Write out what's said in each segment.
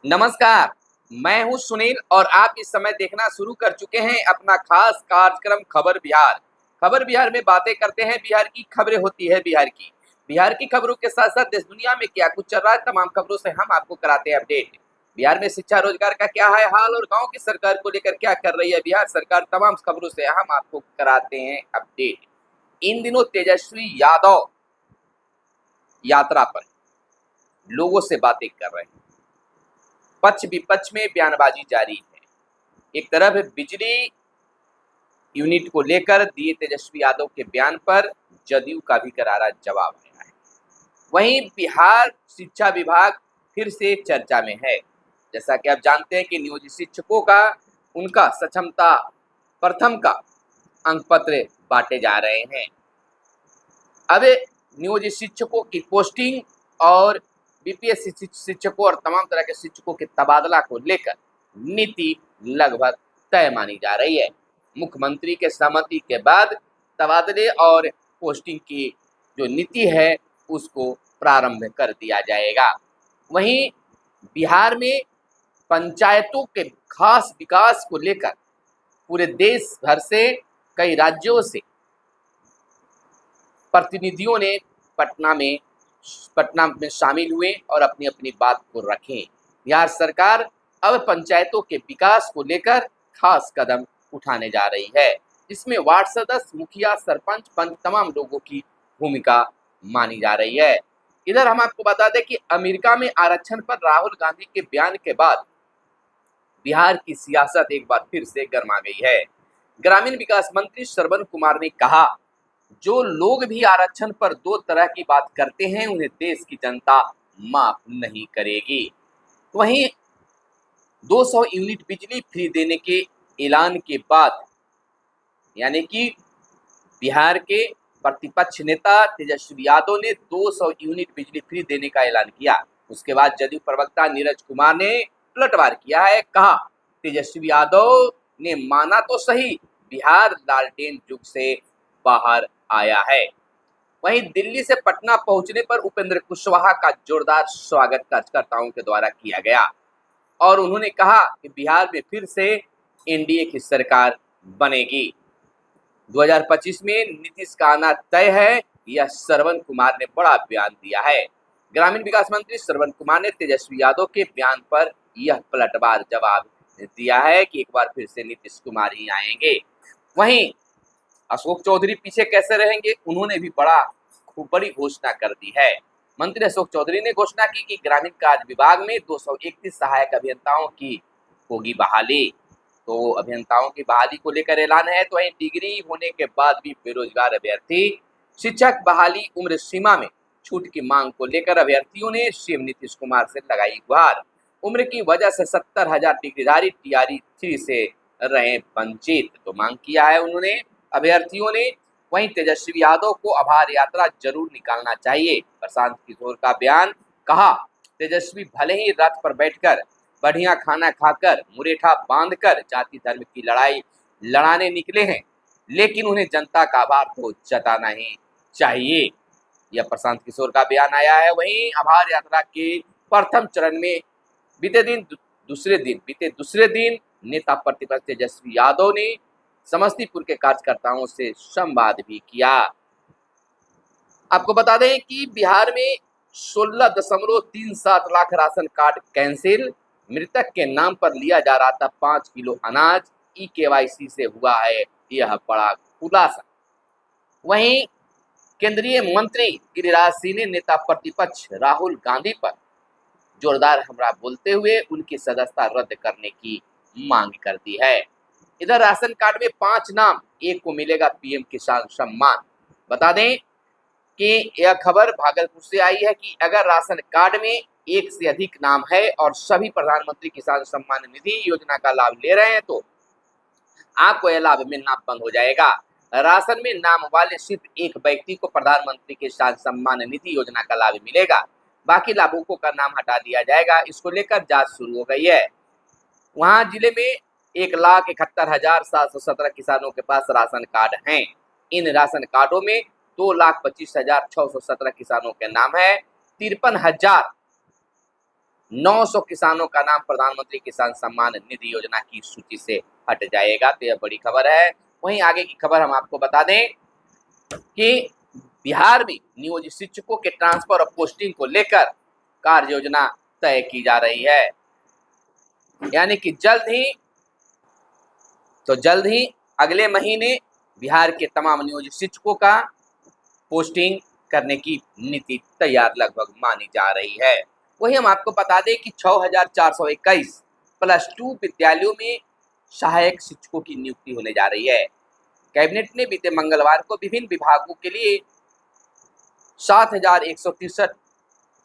नमस्कार, मैं हूं सुनील और आप इस समय देखना शुरू कर चुके हैं अपना खास कार्यक्रम खबर बिहार। खबर बिहार में बातें करते हैं, बिहार की खबरें होती है बिहार की। बिहार की खबरों के साथ-साथ देश दुनिया में क्या कुछ चल रहा है, तमाम खबरों से हम आपको कराते हैं अपडेट। बिहार में शिक्षा रोजगार का क्या है हाल और गाँव की सरकार को लेकर क्या कर रही है बिहार सरकार, तमाम खबरों से हम आपको कराते हैं अपडेट। इन दिनों तेजस्वी यादव यात्रा पर लोगों से बातें कर रहे हैं। पक्ष विपक्ष में बयानबाजी जारी है। एक तरफ बिजली यूनिट को लेकर दिए तेजस्वी यादव के बयान पर जदयू का भी करारा जवाब आया है। वहीं बिहार शिक्षा विभाग फिर से चर्चा में है। जैसा कि आप जानते हैं कि नियोजित शिक्षकों का उनका सक्षमता प्रथम का अंक पत्र बांटे जा रहे हैं। अब नियोजित शिक्षकों की पोस्टिंग और बीपीएससी शिक्षकों और तमाम तरह के शिक्षकों के तबादला को लेकर नीति लगभग तय मानी जा रही है। मुख्यमंत्री के सहमति के बाद तबादले और पोस्टिंग की जो नीति है उसको प्रारंभ कर दिया जाएगा। वहीं बिहार में पंचायतों के खास विकास को लेकर पूरे देश भर से कई राज्यों से प्रतिनिधियों ने पटना में शामिल हुए और अपनी अपनी बात को रखें। बिहार सरकार अब पंचायतों के विकास को लेकर खास कदम उठाने जा रही है। इसमें वार्ड सदस्य, मुखिया, सरपंच, पंच तमाम लोगों की भूमिका मानी जा रही है। इधर हम आपको बता दें कि अमेरिका में आरक्षण पर राहुल गांधी के बयान के बाद बिहार की सियासत एक बार फिर से गर्मा गई है। ग्रामीण विकास मंत्री श्रवण कुमार ने कहा, जो लोग भी आरक्षण पर दो तरह की बात करते हैं उन्हें देश की जनता माफ नहीं करेगी। वहीं 200 यूनिट बिजली फ्री देने के ऐलान के बाद यानी कि बिहार के प्रतिपक्ष नेता तेजस्वी यादव ने 200 यूनिट बिजली फ्री देने का ऐलान किया। उसके बाद जदयू प्रवक्ता नीरज कुमार ने पलटवार किया है। कहा, तेजस्वी यादव ने माना तो सही, बिहार लालटेन युग से बाहर आया है। वहीं दिल्ली से पटना पहुंचने पर उपेंद्र कुशवाहा का जोरदार स्वागत कार्यकर्ताओं के द्वारा किया गया और उन्होंने कहा कि बिहार में फिर से एनडीए की सरकार बनेगी। 2025 में नीतीश का आना तय है, यह श्रवण कुमार ने बड़ा बयान दिया है। ग्रामीण विकास मंत्री श्रवण कुमार ने तेजस्वी यादव के बयान पर यह पलटवार जवाब दिया है कि एक बार फिर से नीतीश कुमार ही आएंगे। वहीं अशोक चौधरी पीछे कैसे रहेंगे, उन्होंने भी बड़ी घोषणा कर दी है। मंत्री अशोक चौधरी ने घोषणा की कि ग्रामीण कार्य विभाग में 231 सहायक अभियंताओं की होगी बहाली। तो अभियंताओं की बहाली को लेकर ऐलान है। तो वहीं डिग्री होने के बाद भी बेरोजगार अभ्यर्थी शिक्षक बहाली उम्र सीमा में छूट की मांग को लेकर अभ्यर्थियों ने सीएम नीतीश कुमार से लगाई गुहार। उम्र की वजह से 70,000 डिग्रीधारी टीआरई 3 से रहे वंचित। तो मांग किया है उन्होंने अभ्यर्थियों ने। वहीं तेजस्वी यादव को आभार यात्रा जरूर निकालना चाहिए, प्रशांत किशोर का बयान। कहा, तेजस्वी भले ही रथ पर बैठकर बढ़िया खाना खाकर मुरेठा बांधकर जाति धर्म की लड़ाई लड़ाने निकले हैं, लेकिन उन्हें जनता का आभार तो जताना ही चाहिए। यह प्रशांत किशोर का बयान आया है। वहीं आभार यात्रा के प्रथम चरण में बीते दूसरे दिन नेता प्रतिपक्ष तेजस्वी यादव ने समस्तीपुर के कार्यकर्ताओं से संवाद भी किया। आपको बता दें कि बिहार में 16.37 लाख राशन कार्ड कैंसिल, मृतक के नाम पर लिया जा रहा था 5 किलो अनाज, ई-केवाईसी से हुआ है यह बड़ा खुलासा। वहीं केंद्रीय मंत्री गिरिराज सिंह ने नेता प्रतिपक्ष राहुल गांधी पर जोरदार हमला बोलते हुए उनकी सदस्यता रद्द करने की मांग कर दी है। इधर राशन कार्ड में 5 नाम, एक को मिलेगा पीएम किसान सम्मान। बता दें कि यह खबर भागलपुर से आई है कि अगर राशन कार्ड में एक से अधिक नाम है और सभी प्रधानमंत्री किसान सम्मान निधि योजना का लाभ ले रहे हैं तो आपको यह लाभ मिलना बंद हो जाएगा। राशन में नाम वाले सिर्फ एक व्यक्ति को प्रधानमंत्री किसान सम्मान निधि योजना का लाभ मिलेगा, बाकी लाभुकों का नाम हटा दिया जाएगा। इसको लेकर जांच शुरू हो गई है। वहां जिले में 1,71,717 किसानों के पास राशन कार्ड हैं। इन राशन कार्डों में 2,25,617 किसानों के नाम है। 53,000 900 किसानों का नाम प्रधानमंत्री किसान सम्मान निधि योजना की सूची से हट जाएगा। तो यह बड़ी खबर है। वहीं आगे की खबर हम आपको बता दें कि बिहार में नियोजित शिक्षकों के ट्रांसफर और पोस्टिंग को लेकर कार्य योजना तय की जा रही है। यानी कि जल्द ही अगले महीने बिहार के तमाम नियोजित शिक्षकों का पोस्टिंग करने की नीति तैयार लगभग मानी जा रही है। वही हम आपको बता दें कि 6421 +2 विद्यालयों में सहायक शिक्षकों की नियुक्ति होने जा रही है। कैबिनेट ने बीते मंगलवार को विभिन्न विभागों के लिए 7163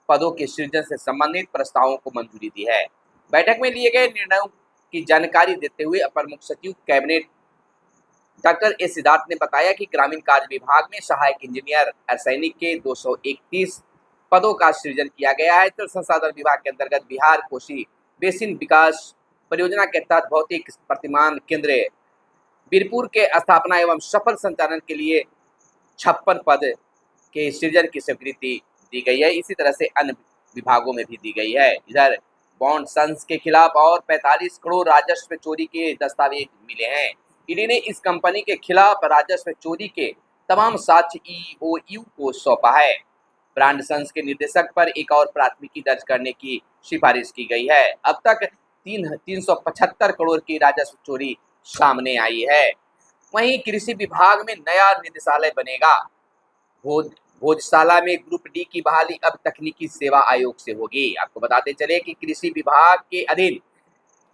पदों के सृजन से संबंधित प्रस्तावों को मंजूरी दी है। बैठक में लिए गए निर्णयों की जानकारी देते हुए अपर मुख्य सचिव कैबिनेट डॉक्टर ए सिद्धार्थ ने बताया कि ग्रामीण कार्य विभाग में सहायक इंजीनियर रासायनिक के 231 पदों का सृजन किया गया है। जल संसाधन विभाग के अंतर्गत बिहार कोसी बेसिन विकास परियोजना के तहत भौतिक प्रतिमान केंद्र बीरपुर के स्थापना एवं सफल संचालन के लिए 56 पद के सृजन की स्वीकृति दी गई है। इसी तरह से अन्य विभागों में भी दी गई है। इधर बॉन्ड संस के खिलाफ और 45 करोड़ राजस्व चोरी के दस्तावेज मिले हैं। ईडी ने इस कंपनी के खिलाफ राजस्व चोरी के तमाम साक्ष्य ईओयू को सौंपा है। ब्रांड संस के निर्देशक पर एक और प्राथमिकी दर्ज करने की सिफारिश की गई है। अब तक 375 करोड़ की राजस्व चोरी सामने आई है। वहीं कृषि विभाग में नया निदेशालय बनेगा। भोजशाला में ग्रुप डी की बहाली अब तकनीकी सेवा आयोग से होगी। आपको बताते चले कि कृषि विभाग के अधीन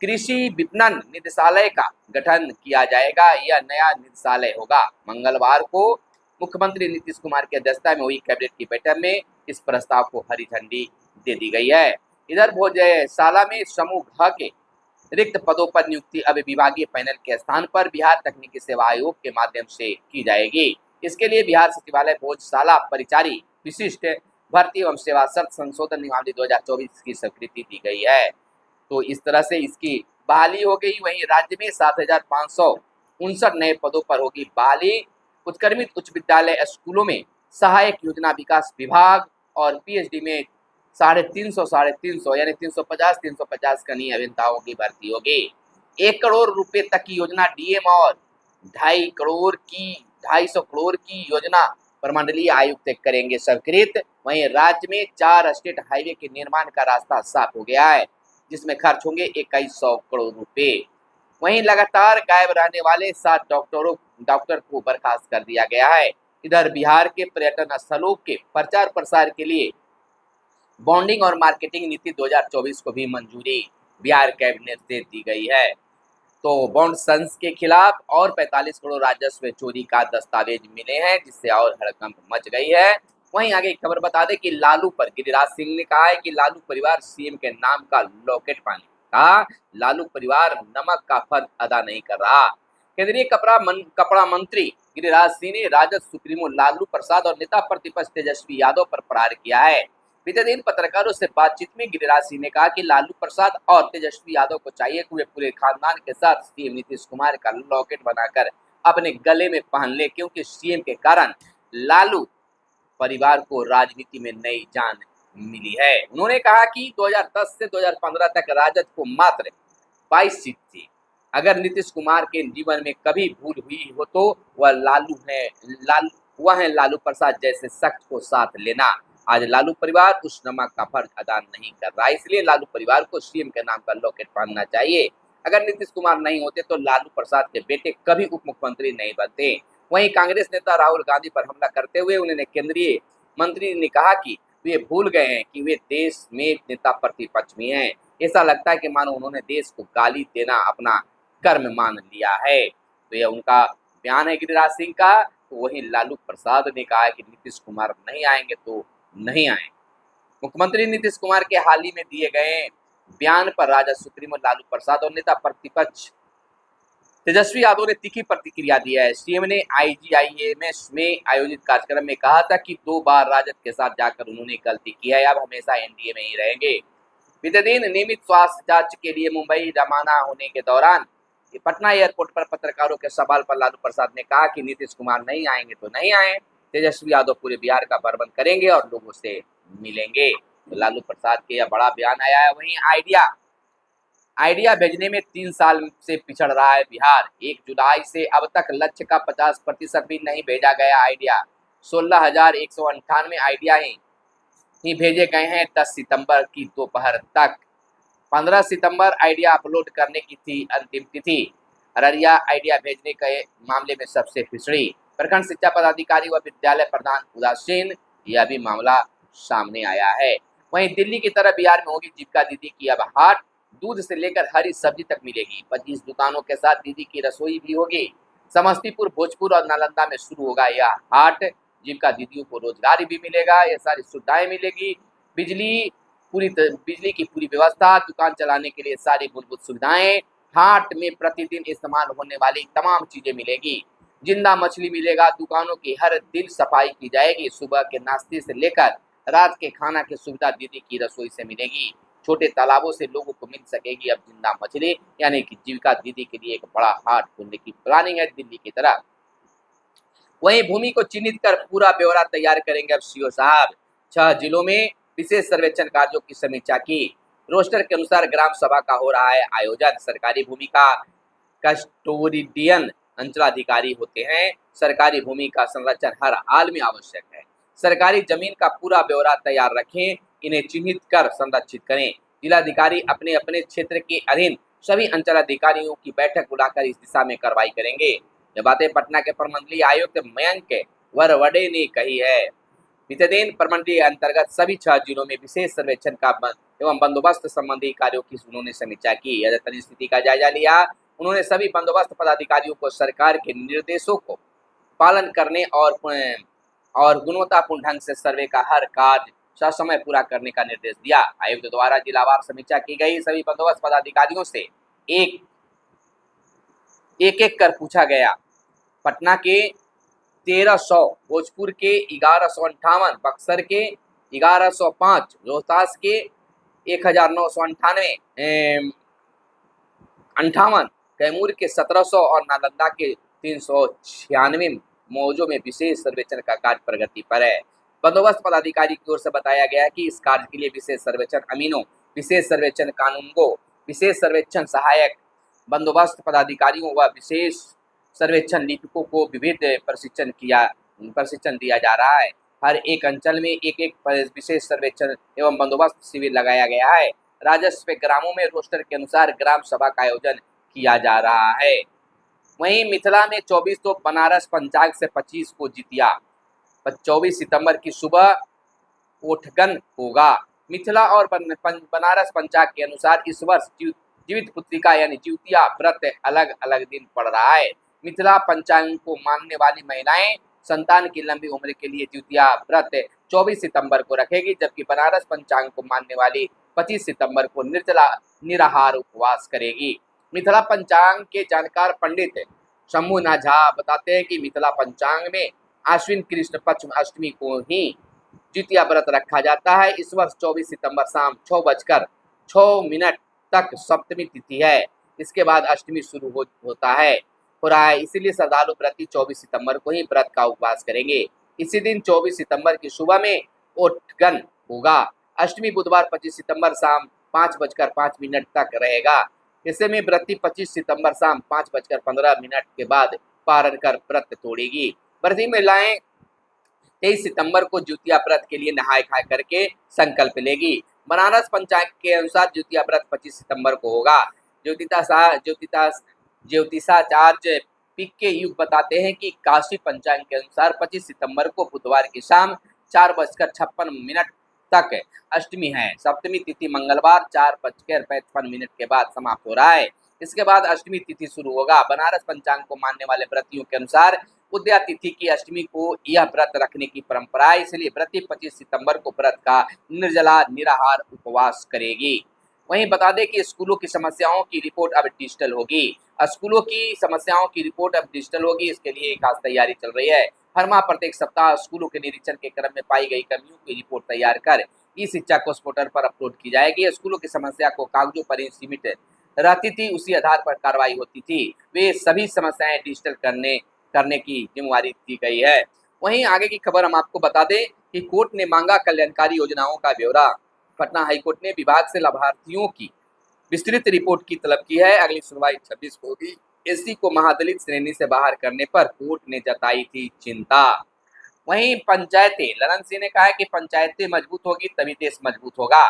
कृषि विपणन निदेशालय का गठन किया जाएगा। यह नया निदेशालय होगा। मंगलवार को मुख्यमंत्री नीतीश कुमार की अध्यक्षता में हुई कैबिनेट की बैठक में इस प्रस्ताव को हरी झंडी दे दी गई है। इधर भोजशाला में समूह घ के रिक्त पदों पर नियुक्ति अब विभागीय पैनल के स्थान पर बिहार तकनीकी सेवा आयोग के माध्यम से की जाएगी। इसके लिए बिहार सचिवालय भोजशाला परिचारी विशिष्ट भर्ती एवं सेवा शर्त संशोधन नियमावली 2024 की स्वीकृति दी गई है। तो इस तरह से इसकी बहाली हो गई। वहीं राज्य में 7559 नए पदों पर होगी बहाली। उत्क्रमित उच्च विद्यालय स्कूलों में सहायक योजना विकास विभाग और पीएचडी में 350 यानी 350 कनीय अभियंताओं की भर्ती होगी। 1 करोड़ रुपए तक की योजना डीएम और 250 करोड़ की योजना प्रमंडलीय आयुक्त करेंगे स्वीकृत। वहीं राज्य में 4 स्टेट हाईवे के निर्माण का रास्ता साफ हो गया है, जिसमें खर्च होंगे 2100 करोड़ रुपए। वहीं लगातार गायब रहने वाले 7 डॉक्टर को बर्खास्त कर दिया गया है। इधर बिहार के पर्यटन स्थलों के प्रचार प्रसार के लिए बॉन्डिंग और मार्केटिंग नीति 2024 को भी मंजूरी बिहार कैबिनेट से दी गई है। तो बॉन्ड संस के खिलाफ और 45 करोड़ राजस्व चोरी का दस्तावेज मिले हैं, जिससे और हड़कंप मच गई है। वहीं आगे खबर बता दें कि लालू पर गिरिराज सिंह ने कहा है कि लालू परिवार सीएम के नाम का लॉकेट पाने का लालू परिवार नमक का फर्ज अदा नहीं कर रहा। केंद्रीय कपड़ा मंत्री गिरिराज सिंह ने राजद सुप्रीमो लालू प्रसाद और नेता प्रतिपक्ष तेजस्वी यादव पर प्रहार किया है। बीते दिन पत्रकारों से बातचीत में गिरिराज सिंह ने कहा कि लालू प्रसाद और तेजस्वी यादव को चाहिए कि वे पूरे खानदान के साथ सीएम नीतीश कुमार का लॉकेट बनाकर अपने गले में पहन ले, क्योंकि सीएम के कारण लालू परिवार को राजनीति में नई जान मिली है। उन्होंने कहा कि 2010 से 2015 तक राजद को मात्र 22 सीट थी। अगर नीतीश कुमार के जीवन में कभी भूल हुई हो तो वह है लालू प्रसाद जैसे शख्स को साथ लेना। आज लालू परिवार उस नमक का फर्ज अदा नहीं कर रहा है, इसलिए लालू परिवार को सीएम के नाम का लॉकेट पहनना चाहिए। अगर नीतीश कुमार नहीं होते तो लालू प्रसाद के बेटे कभी उप मुख्यमंत्री नहीं बनते। वहीं कांग्रेस नेता राहुल गांधी पर हमला करते हुए उन्होंने केंद्रीय मंत्री ने कहा कि वे भूल गए हैं कि वे देश में नेता प्रतिपक्ष में हैं। ऐसा लगता है कि मानो उन्होंने देश को गाली देना अपना कर्म मान लिया है। तो यह उनका बयान है गिरिराज सिंह का। तो वहीं लालू प्रसाद ने कहा है कि नीतीश कुमार नहीं आएंगे तो नहीं आए। मुख्यमंत्री नीतीश कुमार के हाल ही में दिए गए बयान पर राजद सुप्रीमो लालू प्रसाद और नेता प्रतिपक्ष तेजस्वी यादव ने तीखी प्रतिक्रिया दिया है। सीएम ने आईजीआईएमएस में आयोजित कार्यक्रम में कहा था कि 2 बार राजद के साथ जाकर उन्होंने गलती की है, अब हमेशा एनडीए में ही रहेंगे। बीते दिन नियमित स्वास्थ्य जांच के लिए मुंबई रवाना होने के दौरान पटना एयरपोर्ट पर पत्रकारों के सवाल पर लालू प्रसाद ने कहा कि नीतीश कुमार नहीं आएंगे तो नहीं आए, तेजस्वी यादव पूरे बिहार का भ्रमण करेंगे और लोगों से मिलेंगे। तो लालू प्रसाद के यह बड़ा बयान आया है। वहीं आइडिया भेजने में 3 साल से पिछड़ रहा है बिहार। 1 जुलाई से अब तक लक्ष्य का 50% भी नहीं भेजा गया आइडिया। 16,198 आइडिया ही भेजे गए हैं 10 सितंबर की दोपहर तक। 15 सितंबर आइडिया अपलोड करने की थी अंतिम तिथि। अररिया आइडिया भेजने के मामले में सबसे पिछड़ी। प्रखंड शिक्षा पदाधिकारी व विद्यालय प्रधान उदासीन, यह भी मामला सामने आया है। वहीं दिल्ली की तरह बिहार में होगी जीविका दीदी की अब हाट। दूध से लेकर हरी सब्जी तक मिलेगी। 25 दुकानों के साथ दीदी की रसोई भी होगी। समस्तीपुर, भोजपुर और नालंदा में शुरू होगा यह हाट। जीविका दीदियों को रोजगार भी मिलेगा, ये सारी सुविधाएं मिलेगी। बिजली की पूरी व्यवस्था, दुकान चलाने के लिए सारी मूलभूत सुविधाएं। हाट में प्रतिदिन इस्तेमाल होने वाली तमाम चीजें मिलेगी। जिंदा मछली मिलेगा। दुकानों की हर दिन सफाई की जाएगी। सुबह के नाश्ते से लेकर रात के खाना की सुविधा दीदी की रसोई से मिलेगी। छोटे तालाबों से लोगों को मिल सकेगी अब जिंदा मछली। यानी कि जीविका दीदी के लिए एक बड़ा हाट खोलने की प्लानिंग है दिल्ली की तरफ। वहीं भूमि को चिन्हित कर पूरा ब्यौरा तैयार करेंगे अब सीओ साहब। 6 जिलों में विशेष सर्वेक्षण कार्यों की समीक्षा की। रोस्टर के अनुसार ग्राम सभा का हो रहा है आयोजन। सरकारी भूमि का कस्टोडियन अंचलाधिकारी होते हैं। सरकारी भूमि का संरक्षण हर हाल में आवश्यक है। सरकारी जमीन का पूरा ब्यौरा तैयार रखें, इन्हें चिन्हित कर संरक्षित करें। जिलाधिकारी अपने अपने क्षेत्र के अधीन सभी अंचलाधिकारियों की बैठक बुलाकर इस दिशा में कार्रवाई करेंगे। ये बातें पटना के प्रमंडलीय आयुक्त मयंक वरवड़े ने कही है। बीते दिन प्रमंडलीय अंतर्गत सभी 6 जिलों में विशेष सर्वेक्षण का एवं बंदोबस्त संबंधी कार्यों की उन्होंने समीक्षा की। अद्यतन स्थिति का जायजा लिया। उन्होंने सभी बंदोबस्त पदाधिकारियों को सरकार के निर्देशों को पालन करने और गुणवत्तापूर्ण ढंग से सर्वे का हर कार्य ससमय पूरा करने का निर्देश दिया। आयुक्त द्वारा जिलावार समीक्षा की गई। सभी बंदोबस्त पदाधिकारियों से एक एक कर पूछा गया। पटना के 1300, भोजपुर के 1158, बक्सर के 1105, रोहतास के 1998, कैमूर के 1700 और नालंदा के 396 मौजों में विशेष सर्वेक्षण का कार्य प्रगति पर है। बंदोबस्त पदाधिकारी की ओर से बताया गया कि इस कार्य के लिए विशेष सर्वेक्षण अमीनों, विशेष सर्वेक्षण कानूनगो, विशेष सर्वेक्षण सहायक बंदोबस्त पदाधिकारियों व विशेष सर्वेक्षण लिपिकों को विविध प्रशिक्षण दिया जा रहा है। हर एक अंचल में एक विशेष सर्वेक्षण एवं बंदोबस्त शिविर लगाया गया है। राजस्व ग्रामों में रोस्टर के अनुसार ग्राम सभा का आयोजन किया जा रहा है। वहीं मिथिला में 24 तो बनारस पंचांग से 25 को जितिया। 24 सितंबर की सुबह ओठगन होगा। मिथिला और बनारस पंचांग के अनुसार इस वर्ष जीवित पुत्रिका यानी जिउतिया व्रत अलग अलग दिन पड़ रहा है। मिथिला पंचांग को मानने वाली महिलाएं संतान की लंबी उम्र के लिए जिउतिया व्रत 24 सितंबर को रखेगी, जबकि बनारस पंचांग को मानने वाली 25 सितंबर को निराहार उपवास करेगी। मिथिला पंचांग के जानकार पंडित शंभुनाथ झा बताते हैं कि मिथिला पंचांग में आश्विन कृष्ण पक्ष अष्टमी को ही जिउतिया व्रत रखा जाता है। इस वर्ष 24 सितंबर शाम 6:06 तक सप्तमी तिथि है। इसके बाद अष्टमी शुरू हो रहा है। इसीलिए श्रद्धालु व्रती 24 सितंबर को ही व्रत का उपवास करेंगे। इसी दिन 24 सितंबर की सुबह में ओठगन होगा। अष्टमी बुधवार 25 सितंबर शाम 5:05 तक रहेगा। ऐसे में व्रती 25 सितंबर शाम 5:15 के बाद पारण कर व्रत तोड़ेगी। व्रती महिलाएं 23 सितंबर को जिउतिया व्रत के लिए नहाय खाए करके संकल्प लेगी। बनारस पंचांग के अनुसार जिउतिया व्रत 25 सितंबर को होगा। ज्योतिषाचार्य पिक युग बताते हैं कि काशी पंचांग के अनुसार 25 सितंबर को बुधवार की शाम 4:56 तक अष्टमी है। सप्तमी तिथि मंगलवार 4:55 के बाद समाप्त हो रहा है। इसके बाद अष्टमी तिथि शुरू होगा। बनारस पंचांग को मानने वाले व्रतियों के अनुसार उदया तिथि की अष्टमी को यह व्रत रखने की परंपरा है, इसलिए व्रती 25 सितंबर को व्रत का निर्जला निराहार उपवास करेगी। वहीं बता दें कि स्कूलों की समस्याओं की रिपोर्ट अब डिजिटल होगी। स्कूलों की समस्याओं की रिपोर्ट अब डिजिटल होगी, इसके लिए खास तैयारी चल रही है। हर माह प्रत्येक सप्ताह स्कूलों के निरीक्षण के क्रम में पाई गई कमियों की रिपोर्ट तैयार कर ई शिक्षा कोष पोर्टल पर अपलोड की जाएगी। स्कूलों की समस्या को कागजों पर ही सीमित रहती थी, उसी आधार पर कार्रवाई होती थी। वे सभी समस्याएं डिजिटल करने की जिम्मेवारी दी गई है। वहीं आगे की खबर हम आपको बता दें कि कोर्ट ने मांगा कल्याणकारी योजनाओं का ब्यौरा। पटना हाईकोर्ट ने विभाग से लाभार्थियों की विस्तृत रिपोर्ट की तलब की है। अगली सुनवाई 26 को होगी। एससी को महादलित श्रेणी से बाहर करने पर कोर्ट ने जताई थी चिंता। वहीं पंचायतें, ललन सिंह ने कहा है कि पंचायतें मजबूत होगी तभी देश मजबूत होगा,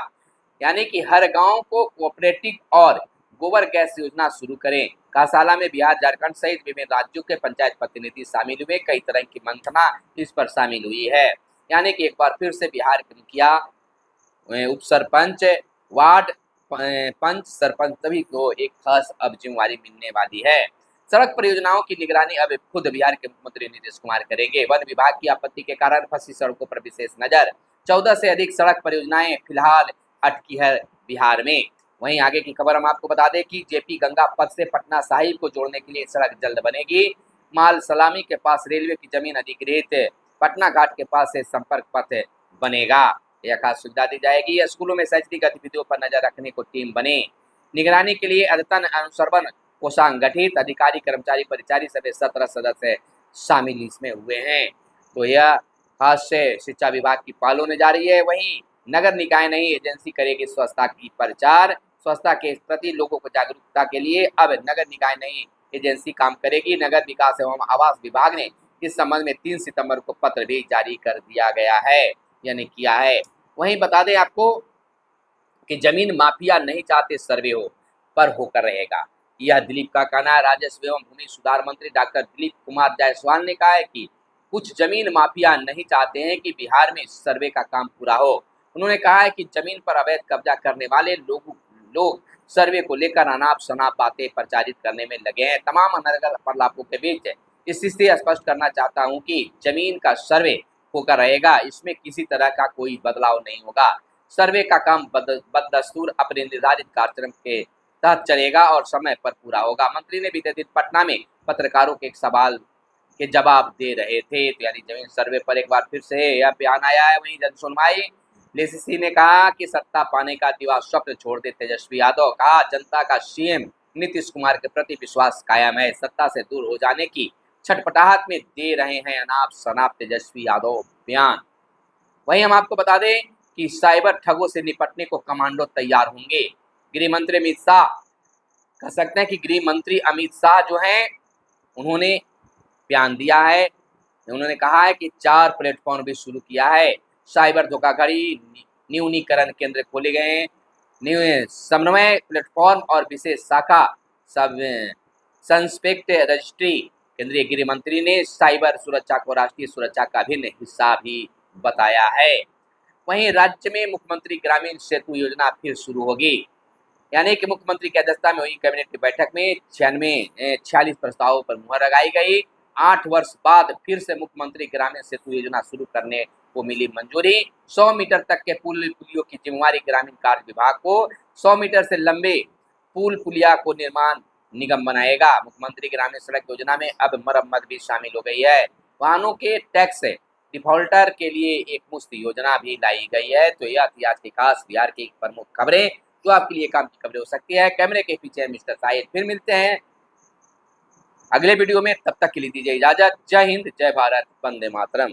यानी कि हर गांव को कोऑपरेटिव और गोबर गैस योजना शुरू करें। कार्यशाला में बिहार, झारखंड सहित विभिन्न राज्यों के पंचायत प्रतिनिधि शामिल हुए। कई तरह की मंथना इस पर शामिल हुई है, यानी कि एक बार फिर से बिहार के मुखिया, उप सरपंच, वार्ड पंच, सरपंच सभी को एक खास अब जिम्मेवारी मिलने वाली है। सड़क परियोजनाओं की निगरानी अब खुद बिहार के मुख्यमंत्री नीतीश कुमार करेंगे। वन विभाग की आपत्ति के कारण फंसी सड़कों पर विशेष नजर। 14 से अधिक सड़क परियोजनाएं फिलहाल अटकी है बिहार में। वहीं आगे की खबर हम आपको बता दें कि जेपी गंगा पथ से पटना साहिब को जोड़ने के लिए सड़क जल्द बनेगी। माल सलामी के पास रेलवे की जमीन अधिग्रहित, पटना घाट के पास से संपर्क पथ बनेगा। यह खास सुविधा दी जाएगी। स्कूलों में शैक्षणिक गतिविधियों पर नजर रखने को टीम बने। निगरानी के लिए अद्यतन अनुश्रवण कोषांग गठित, अधिकारी, कर्मचारी, परिचारी सभी 17 सदस्य शामिल इसमें हुए हैं। तो यह खास से शिक्षा विभाग की पहल होने जा रही है। वहीं नगर निकाय नई एजेंसी करेगी स्वच्छता की प्रचार। स्वच्छता के प्रति लोगों को जागरूकता के लिए अब नगर निकाय नई एजेंसी काम करेगी। नगर विकास एवं आवास विभाग ने इस संबंध में 3 सितंबर को पत्र भी जारी कर दिया गया है, यानी किया है। वहीं बता दें आपको कि जमीन माफिया नहीं चाहते सर्वे हो, पर होकर रहेगा, यह दिलीप का कहना है। राजस्व एवं भूमि सुधार मंत्री डॉक्टर दिलीप कुमार जायसवाल ने कहा है कि कुछ जमीन माफिया नहीं चाहते हैं कि बिहार में सर्वे का काम पूरा हो। उन्होंने कहा है कि जमीन पर अवैध कब्जा करने वाले लोग सर्वे को लेकर अनाप शनाप बातें प्रचारित करने में लगे हैं। तमाम अनर्गल प्रलापों के बीच इस स्थिति स्पष्ट करना चाहता हूं कि जमीन का सर्वे होकर रहेगा, इसमें किसी तरह का कोई बदलाव नहीं होगा। सर्वे का काम बददस्तूर अपने निर्धारित कार्यक्रम के तहत चलेगा और समय पर पूरा होगा। मंत्री ने बीते दिन पटना में पत्रकारों के एक सवाल के जवाब दे रहे थे। तो यानी जमीन सर्वे पर एक बार फिर से यह बयान आया है। वहीं जन सुनवाई, लेसीसी ने कहा कि सत्ता पाने का दिवा स्वप्न छोड़ दे तेजस्वी यादव। कहा जनता का सीएम नीतीश कुमार के प्रति विश्वास कायम है, सत्ता से दूर हो जाने की छटपटाहट में दे रहे हैं अनाप शनाप तेजस्वी यादव बयान। वहीं हम आपको बता दें कि साइबर ठगों से निपटने को कमांडो तैयार होंगे। गृह मंत्री अमित शाह, कह सकते हैं कि गृह मंत्री अमित शाह जो हैं उन्होंने बयान दिया है। उन्होंने कहा है कि 4 प्लेटफॉर्म भी शुरू किया है। साइबर धोखाधड़ी न्यूनीकरण केंद्र खोले गए हैं। समन्वय प्लेटफॉर्म और विशेष शाखा सब सस्पेक्ट रजिस्ट्री। केंद्रीय गृह मंत्री ने साइबर सुरक्षा को राष्ट्रीय सुरक्षा का अभिन्न हिस्सा भी बताया है। वहीं राज्य में मुख्यमंत्री ग्रामीण सेतु योजना फिर शुरू होगी, यानी कि मुख्यमंत्री की अध्यक्षता में हुई कैबिनेट की बैठक में 46 प्रस्तावों पर मुहर लगाई गई। 8 वर्ष बाद फिर से मुख्यमंत्री ग्रामीण सेतु योजना शुरू करने को मिली मंजूरी। 100 मीटर तक के पुलियों की जिम्मेवारी ग्रामीण कार्य विभाग को। 100 मीटर से लंबे पुलिया को निर्माण निगम बनाएगा। मुख्यमंत्री ग्रामीण सड़क योजना में अब मरम्मत भी शामिल हो गई है। वाहनों के टैक्स डिफॉल्टर के लिए एक मुफ्त योजना भी लाई गई है। तो यह थी आज की खास बिहार की प्रमुख खबरें जो आपके लिए काम की खबरें हो सकती है। कैमरे के पीछे मिस्टर साहिद, फिर मिलते हैं अगले वीडियो में। तब तक के लिए दीजिए इजाजत। जय हिंद, जय भारत, वंदे मातरम।